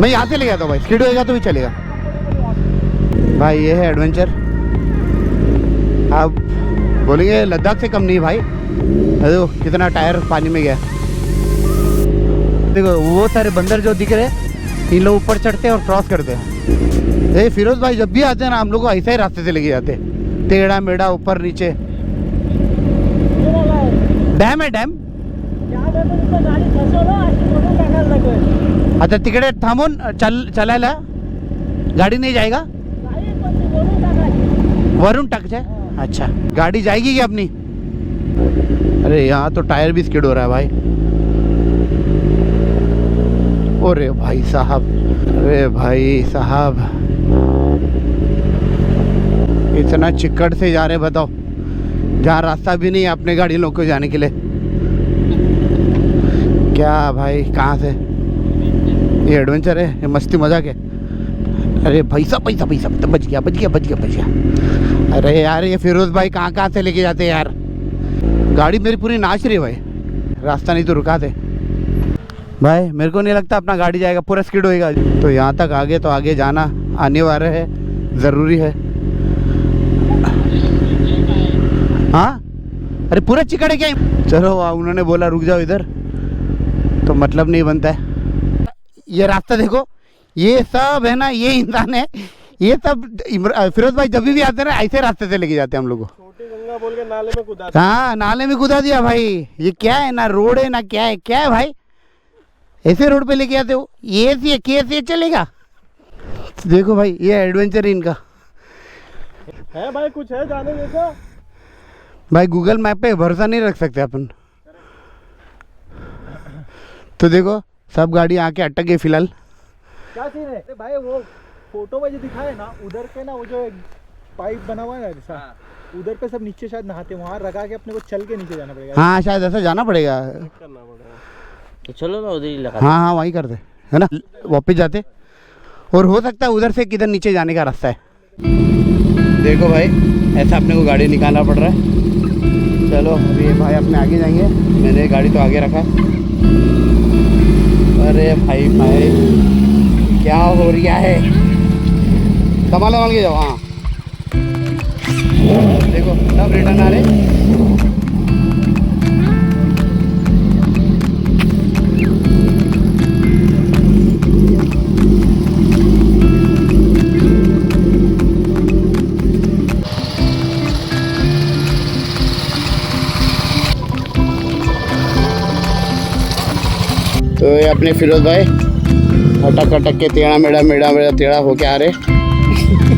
मैं यहाँ से ले गया था भाई, स्पीड होएगा तो भी चलेगा भाई। ये है एडवेंचर। आप बोलेंगे लद्दाख से कम नहीं भाई। देखो कितना टायर पानी में गया। देखो वो सारे बंदर जो दिख रहे हैं, इन लोग ऊपर चढ़ते हैं और क्रॉस करते हैं। ये फिरोज भाई जब भी आते हैं ना, हम लोग को ऐसा ही रास्ते से लेके जाते हैं, टेढ़ा मेढ़ा ऊपर नीचे। डैम है डॅम। अच्छा तिकडे थांबून चलायला गाड़ी नहीं जाएगा, वरुण टक है। अच्छा गाड़ी जाएगी क्या अपनी? अरे यहाँ तो टायर भी स्किड हो रहा है भाई। अरे भाई साहब, अरे भाई साहब, इतना चिक्कड़ से जा रहे बताओ, जहाँ रास्ता भी नहीं है अपने गाड़ी लोग को जाने के लिए। क्या भाई, कहाँ से? ये एडवेंचर है, ये मस्ती मजाक है। अरे पैसा पैसा पैसा, बच गया बच गया बच गया बच गया। अरे यार ये फिरोज भाई कहाँ से लेके जाते हैं यार। गाड़ी मेरी पूरी नाच रही है भाई, रास्ता नहीं तो रुकाते भाई। मेरे को नहीं लगता अपना गाड़ी जाएगा, पूरा स्किड होएगा। तो यहाँ तक आगे तो आगे जाना अनिवार्य है, ज़रूरी है। हाँ अरे पूरा चिकड़ है क्या? चलो उन्होंने बोला रुक जाओ इधर, तो मतलब नहीं बनता है। ये रास्ता देखो, ये सब है ना, ये इंसान है, ये सब फिरोज भाई जब भी आते हैं ना ऐसे रास्ते से लेके जाते हैं हम लोग को। छोटी गंगा बोल के नाले में कूदा। हाँ नाले में कूदा दिया भाई। ये क्या है, ना रोड है ना क्या है, क्या है भाई? ऐसे रोड पे लेके आते हो? ये कैसे चलेगा? देखो भाई ये एडवेंचर इनका है भाई, कुछ है जाने जैसा? भाई गूगल मैप पे भरोसा नहीं रख सकते अपन। तो देखो सब गाड़ी आके अटक गई फिलहाल। क्या सीन है भाई? वो फोटो में जो दिखाए ना, उधर पे ना वो जो पाइप बना हुआ है ना जैसा, उधर पे सब नीचे शायद नहाते, वहाँ लगा के अपने को चल के नीचे जाना पड़ेगा। हाँ शायद ऐसा जाना पड़ेगा। करना पड़ेगा तो चलो ना उधर ही लगा। हाँ हाँ वहीं करते है ना, वापस जाते। और हो सकता है उधर से किधर नीचे जाने का रास्ता है। देखो भाई ऐसा अपने को गाड़ी निकालना पड़ रहा है। चलो अभी भाई अपने आगे जाएंगे, मैंने गाड़ी तो आगे रखा है। अरे भाई भाई क्या हो रहा है? संभाल के जाओ। हाँ देखो सब रिटर्न आ रहे। तो ये अपने फिरोज भाई अटक अटक के टेढ़ा मेढ़ा टेढ़ा होके आ रहे।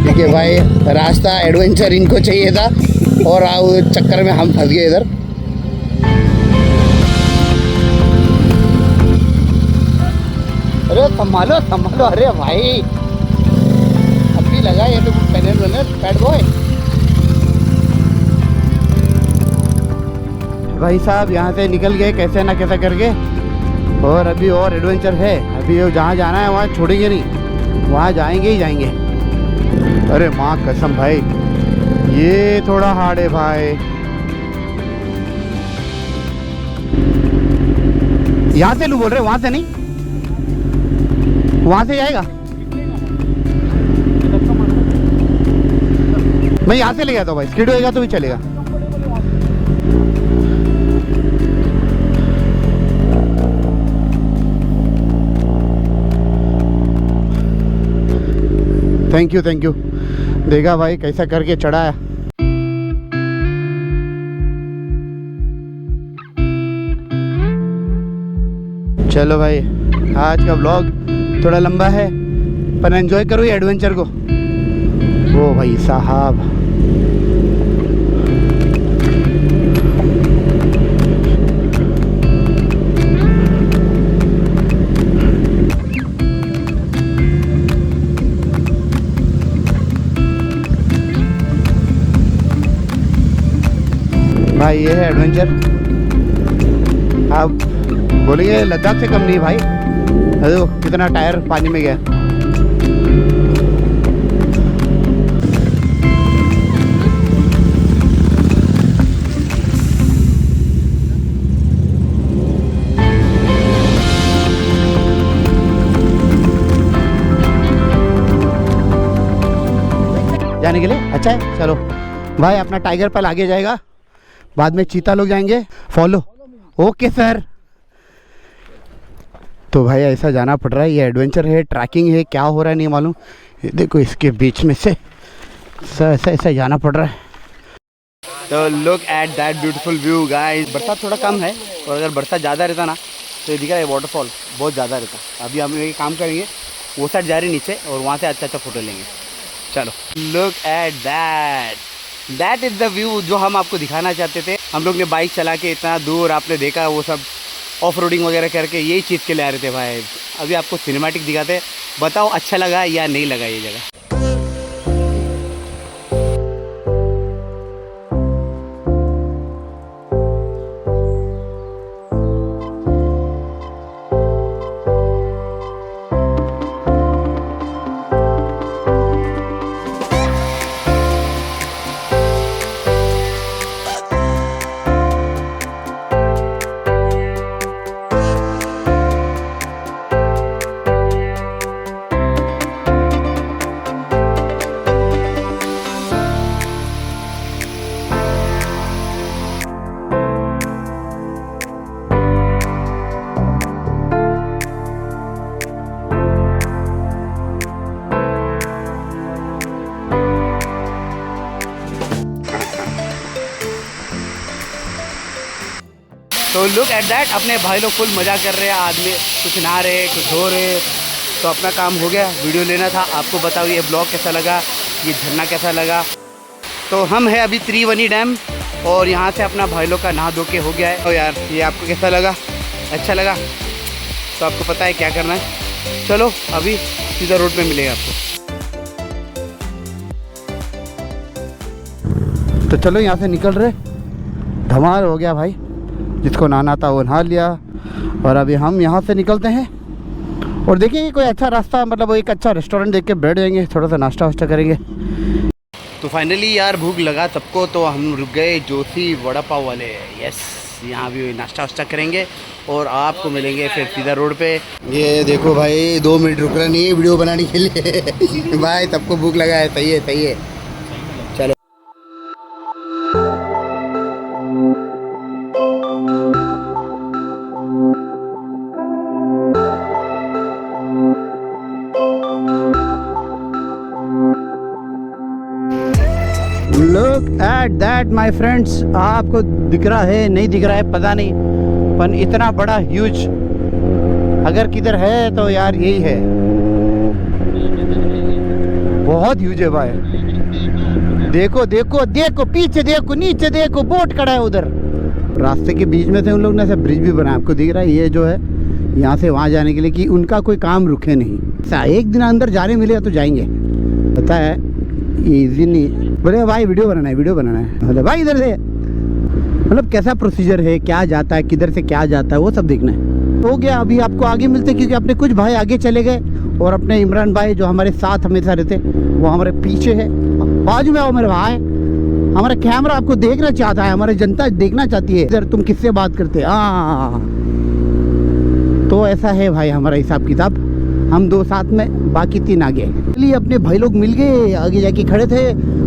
ठीक है भाई, रास्ता एडवेंचर इनको चाहिए था और चक्कर में हम फंस गए इधर। अरे संभालो संभालो। अरे भाई अभी लगा ये तो बैड बॉय। भाई साहब यहाँ से निकल गए कैसे ना कैसा करके, और अभी और एडवेंचर है। अभी जहाँ जाना है वहाँ छोड़ेंगे नहीं, वहाँ जाएंगे ही जाएंगे। अरे माँ कसम भाई ये थोड़ा हार्ड है भाई। यहाँ से लू बोल रहे, वहाँ से नहीं, वहाँ से जाएगा। मैं यहाँ से ले गया था भाई, स्किड होएगा तो भी चलेगा। Thank you. देखा भाई कैसा करके चढ़ाया। चलो भाई आज का व्लॉग थोड़ा लंबा है, पर एंजॉय करो ये एडवेंचर को। ओ भाई साहब भाई ये है एडवेंचर। आप बोलेंगे लद्दाख से कम नहीं भाई। देखो कितना टायर पानी में गया। जाने के लिए? अच्छा है, चलो भाई। अपना टाइगर पहले आगे जाएगा, बाद में चीता लोग जाएंगे। फॉलो। Okay sir. तो भाई ऐसा जाना पड़ रहा है, ये एडवेंचर है, ट्रैकिंग है, क्या हो रहा है नहीं मालूम। ये देखो इसके बीच में से ऐसा ऐसा जाना पड़ रहा है। तो look at that beautiful view guys. बरसात थोड़ा कम है, और अगर बरसात ज़्यादा रहता ना तो ये दिखा है वाटरफॉल बहुत ज़्यादा रहता। अभी हम ये काम करेंगे, वो साइड जा रही नीचे, और वहाँ से अच्छा अच्छा फोटो लेंगे। चलो look at that is the view जो हम आपको दिखाना चाहते थे। हम लोग ने बाइक चला के इतना दूर, आपने देखा वो सब ऑफ रोडिंग वगैरह करके, यही चीज़ के लिए आ रहे थे भाई। अभी आपको सिनेमैटिक दिखाते, बताओ अच्छा लगा या नहीं लगा ये जगह। तो लुक एट दैट, अपने भाई लोग फुल मज़ा कर रहे हैं, आदमी कुछ नहा रहे कुछ धो रहे। तो अपना काम हो गया, वीडियो लेना था आपको। बताओ ये ब्लॉग कैसा लगा, ये झरना कैसा लगा। तो हम हैं अभी त्रिवेणी डैम, और यहाँ से अपना भाई लोग का नहा धो के हो गया है। तो यार ये आपको कैसा लगा? अच्छा लगा? तो आपको पता है क्या करना है। चलो अभी सीधा रोड पे मिलेगा आपको। तो चलो यहाँ से निकल रहे, धमाल हो गया भाई। जिसको नहाना था वो नहा लिया, और अभी हम यहाँ से निकलते हैं और देखेंगे कोई अच्छा रास्ता, मतलब एक अच्छा रेस्टोरेंट देख के बैठ जाएंगे, थोड़ा सा नाश्ता वाश्ता करेंगे। तो फाइनली यार भूख लगा सबको, तो हम रुक गए जोशी वड़ा पाव वाले। यस, यहाँ भी नाश्ता वाश्ता करेंगे और आपको मिलेंगे फिर सीधा रोड पे। ये देखो भाई 2 मिनट रुक रहा नहीं है वीडियो बनाने के लिए भाई सबको भूख लगा है। सही है सही है, चलो। Look at that my friends, आपको दिख रहा है नहीं दिख रहा है पता नहीं, पर इतना बड़ा ह्यूज अगर किधर है तो यार यही है, बहुत ह्यूज है भाई। देखो देखो देखो, पीछे देखो, नीचे देखो, बोट खड़ा है उधर। रास्ते के बीच में से उन लोग ने ऐसा ब्रिज भी बनाया, आपको दिख रहा है। ये जो है यहाँ से वहाँ जाने के लिए, कि उनका कोई काम रुके नहीं। एक दिन अंदर जाने मिलेगा तो जाएंगे, पता है इजी नहीं। बोले भाई वीडियो बनाना है, वीडियो बनाना है। बोले भाई इधर से, मतलब कैसा प्रोसीजर है, क्या जाता है, किधर से क्या जाता है, वो सब देखना है। हो गया, अभी आपको आगे मिलते, क्योंकि अपने कुछ भाई आगे चले गए, और अपने इमरान भाई जो हमारे साथ हमेशा रहते वो हमारे पीछे है। बाजू में आओ मेरे भाई, हमारा कैमरा आपको देखना चाहता है, हमारी जनता देखना चाहती है इधर तुम किससे बात करते। तो ऐसा है भाई हमारा हिसाब किताब। हम 2 साथ में, बाकी 3 आगे। चलिए अपने भाई लोग मिल गए, आगे जाके खड़े थे,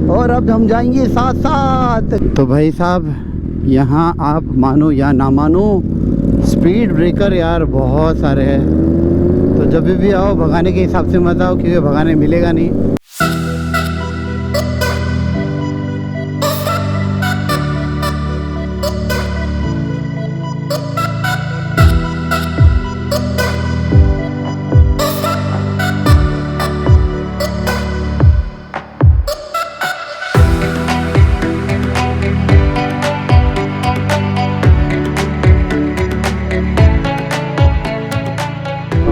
और अब हम जाएंगे साथ साथ। तो भाई साहब यहाँ आप मानो या ना मानो, स्पीड ब्रेकर यार बहुत सारे हैं। तो जब भी आओ भगाने के हिसाब से मत आओ, क्योंकि भगाने मिलेगा नहीं।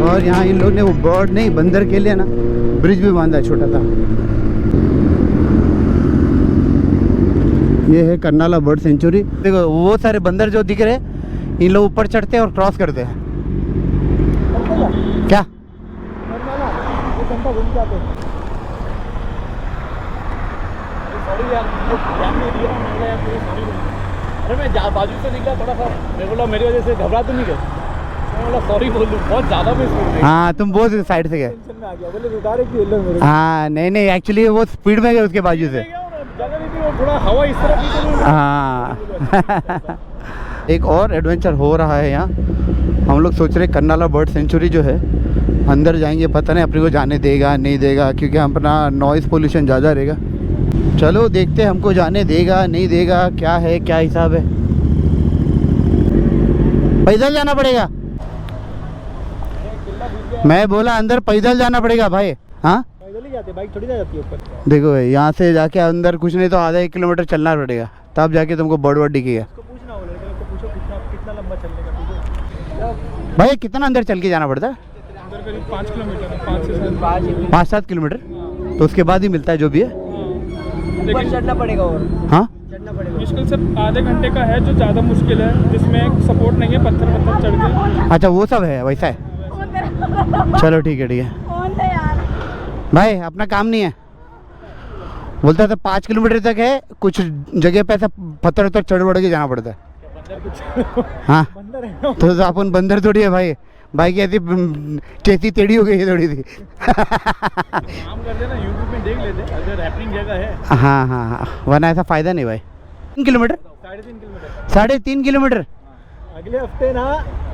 और यहाँ इन लोग ने वो बर्ड नहीं, बंदर के लिए ना ब्रिज भी बांधा है छोटा सा। ये है कर्नाला बर्ड सेंचुरी। देखो वो सारे बंदर जो दिख रहे हैं, इन लोग ऊपर चढ़ते हैं और क्रॉस करते हैं। क्या अरे मैं बाजू से निकला थोड़ा सा, मेरे वजह से घबरा तो नहीं गए। सॉरी बोल दूं, बहुत ज्यादा में स्पीड में हाँ तुम बहुत साइड से गए। टेंशन में आ गया, बोले रुका रहे क्यों लोग मेरे हाँ नहीं नहीं एक्चुअली वो स्पीड में गए उसके बाजू से। जगह नहीं थी, वो थोड़ा हवा इस तरफ थी तो हाँ एक और एडवेंचर हो रहा है यहाँ। हम लोग सोच रहे कन्नाला बर्ड सेंचुरी जो है अंदर जाएंगे, पता नहीं अपने को जाने देगा नहीं देगा, क्योंकि अपना नॉइज़ पोल्यूशन ज़्यादा रहेगा। चलो देखते हैं हमको जाने देगा नहीं देगा, क्या है क्या हिसाब है। पैदल जाना पड़ेगा, मैं बोला अंदर पैदल जाना पड़ेगा भाई। हाँ पैदल ही जाते, बाइक थोड़ी ना जाती है ऊपर। देखो भाई यहाँ से जाके अंदर कुछ नहीं तो आधा 1 किलोमीटर चलना पड़ेगा, तब जाके तुमको बर्ड वर्ड दिखेगा। उसको पूछना हो लड़के को, पूछो कितना कितना लंबा चलने का पूछो। भाई कितना अंदर चल के जाना पड़ता है? अंदर करीब 5 किलोमीटर है, 5 से 7 5-7 किलोमीटर, तो उसके बाद ही मिलता है जो भी है। ऊपर चढ़ना पड़ेगा और हाँ चढ़ना पड़ेगा। मुश्किल से आधे घंटे का है जो ज़्यादा मुश्किल है, जिसमें सपोर्ट नहीं है, पत्थर चढ़ के। अच्छा वो सब है वैसा है। चलो ठीक है ठीक है भाई, अपना काम नहीं है। बोलता था 5 किलोमीटर तक है, कुछ जगह पे ऐसा पत्थर उत्तर चढ़ बढ़ के जाना पड़ता है। हाँ बंदर है तो अपन बंदर थोड़ी है भाई, भाई की ऐसी टेसी टेढ़ी हो गई है थोड़ी सी। काम कर देना, यूट्यूब में देख लेते अगर हैपनिंग जगह है। हाँ हाँ हाँ, वरना ऐसा फ़ायदा नहीं भाई। 3 किलोमीटर 3.5 किलोमीटर 3.5 किलोमीटर। अगले हफ्ते ना,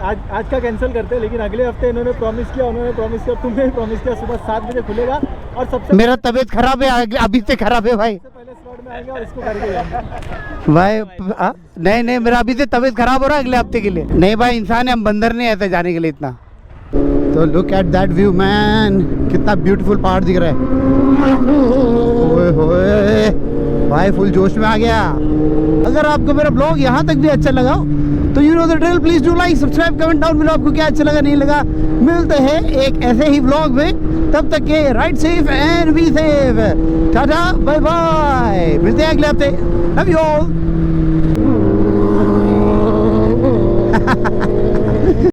आज का कैंसिल करते हैं, लेकिन अगले हफ्ते इन्होंने प्रॉमिस किया, तुमने प्रॉमिस किया सुबह 7 बजे खुलेगा और सबसे मेरा तबीयत खराब है, अभी से खराब है भाई। पहले स्लॉट में आएंगे और इसको करके जाएंगे। भाई नहीं नहीं, मेरा अभी से तबीयत खराब हो रहा है अगले हफ्ते के लिए। नहीं भाई इंसान है हम, बंदर नहीं ऐसे जाने के लिए इतना। तो look at that view man, कितना ब्यूटीफुल पहाड़ दिख रहा है। ओए होए भाई फुल जोश में आ गया। अगर आपको मेरा ब्लॉग यहाँ तक भी अच्छा लगा तो you know the drill, please do like subscribe comment down below आपको क्या अच्छा लगा नहीं लगा। मिलते हैं एक ऐसे ही ब्लॉग में, तब तक के ride safe and be safe, tata bye bye, मिलते हैं अगले हफ्ते, लव यू ऑल।